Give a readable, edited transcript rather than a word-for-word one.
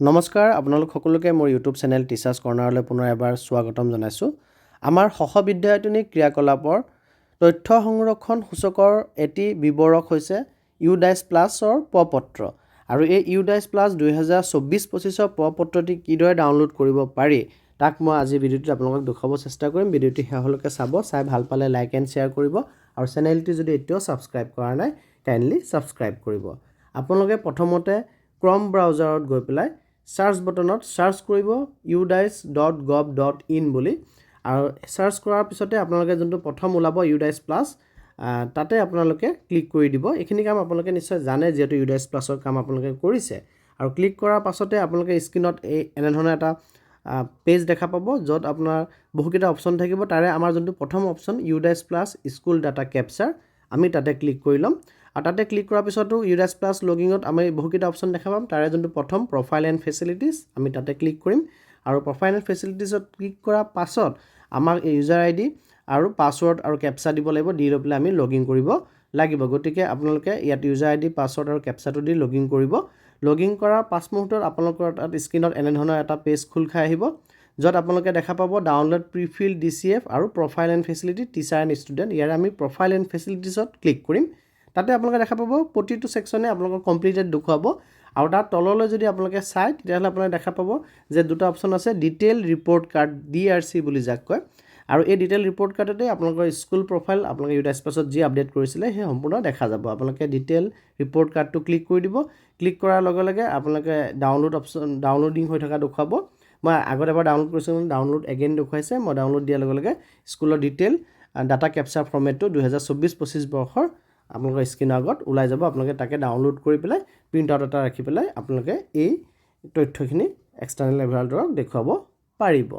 নমস্কাৰ আপোনালোক সকলোকে মোৰ ইউটিউব চেনেল টিচাৰ্ছ কৰ্ণাৰলৈ পুনৰ এবাৰ স্বাগতম জনাইছোঁ। আমাৰ সহবিদ্যায়তনিক ক্ৰিয়াকলাপৰ তথ্য সংৰক্ষণ সূচকৰ এটি বিৱৰক হৈছে ইউডাইছ প্লাছৰ প্ৰ-পত্ৰ। আৰু এই ইউডাইছ প্লাছ 2024-25ৰ প্ৰ-পত্ৰটি কিদৰে ডাউনলোড কৰিব পাৰি তাক মই আজি ভিডিঅ'টোত আপোনালোকক দেখুৱাব চেষ্টা কৰিম। ভিডিঅ'টি শেষলৈকে চাব, চাই ভাল পালে লাইক এণ্ড শ্বেয়াৰ কৰিব আৰু চেনেলটি যদি এতিয়াও ছাবস্ক্ৰাইব কৰা নাই কাইণ্ডলি ছাবস্ক্ৰাইব কৰিব। আপোনালোকে প্ৰথমতে ক্ৰম ব্ৰাউজাৰত গৈ পেলাই সাৰ্চ বটনত সাৰ্চ কৰিব udice.gov.in বুলি আৰু সাৰ্চ কৰাৰ পিছতে আপোনালোকে যোনটো প্ৰথম ওলাব ইউডাইছ প্লাছ তাতে আপোনালোকে ক্লিক কৰি দিব। এইখিনি কাম আপোনালোকে নিশ্চয় জানে যিহেতু ইউডাইছ প্লাছৰ কাম আপোনালোকে কৰিছে। আৰু ক্লিক কৰাৰ পাছতে আপোনালোকে স্ক্ৰীনত এনেধৰণৰ এটা পেজ দেখা পাব য'ত আপোনাৰ বহুকেইটা অপশ্যন থাকিব। তাৰে আমাৰ যোনটো প্ৰথম option UDISE plus school data capture আমি তাতে ক্লিক কৰি ল'ম। আৰু তাতে ক্লিক কৰাৰ পিছতো ইউডাইছ প্লাছ লগিঙত আমি বহুকেইটা অপশ্যন দেখা পাম। তাৰে যোনটো প্ৰথম প্ৰফাইল এণ্ড ফেচিলিটিজ আমি তাতে ক্লিক কৰিম। আৰু প্ৰফাইল এণ্ড ফেচিলিটিজত ক্লিক কৰাৰ পাছত আমাক ইউজাৰ আই ডি আৰু পাছৱৰ্ড আৰু কেপচা দিব লাগিব, দি লৈ পেলাই আমি লগিন কৰিব লাগিব। গতিকে আপোনালোকে ইয়াত ইউজাৰ আই ডি পাছৱৰ্ড আৰু কেপচাটো দি লগিন কৰিব। লগিন কৰাৰ পাছ মুহূৰ্তত আপোনালোকৰ তাত স্ক্ৰীনত এনেধৰণৰ এটা পেজ খোল খাই আহিব য'ত আপোনালোকে দেখা পাব ডাউনলোড প্ৰিফিল DCF আৰু profile and facility teacher and student. ইয়াৰে আমি প্ৰফাইল এণ্ড ফেচিলিটিজত ক্লিক কৰিম। তাতে আপোনালোকে দেখা পাব প্ৰতিটো ছেকশ্যনে আপোনালোকক কমপ্লিটেড দেখুৱাব। আৰু তাৰ তললৈ যদি আপোনালোকে চাই তেতিয়াহ'লে আপোনালোকে দেখা পাব যে দুটা অপশ্যন আছে, ডিটেইল ৰিপৰ্ট কাৰ্ড DRC বুলি যাক কয়। আৰু এই ডিটেইল ৰিপৰ্ট কাৰ্ডতে আপোনালোকৰ স্কুল প্ৰফাইল আপোনালোকে ইউডাইছ প্লাছত যি আপডেট কৰিছিলে সেই সম্পূৰ্ণ দেখা যাব। আপোনালোকে ডিটেইল ৰিপৰ্ট কাৰ্ডটো ক্লিক কৰি দিব। ক্লিক কৰাৰ লগে লগে আপোনালোকে ডাউনলোডিং হৈ থকা দেখুৱাব। মই আগত এবাৰ ডাউনলোড কৰিছিলোঁ, ডাউনলোড এগেইন দেখুৱাইছে। মই ডাউনলোড দিয়াৰ লগে লগে স্কুলৰ ডিটেইল ডাটা কেপচাৰ ফৰ্মেটটো 2024-25 বৰ্ষৰ আপোনালোকৰ স্ক্ৰীনৰ আগত ওলাই যাব। আপোনালোকে তাকে ডাউনলোড কৰি পেলাই প্ৰিণ্ট আউট এটা ৰাখি পেলাই আপোনালোকে এই তথ্যখিনি এক্সটাৰ্নেল এভালুৱেটৰক দেখুৱাব পাৰিব।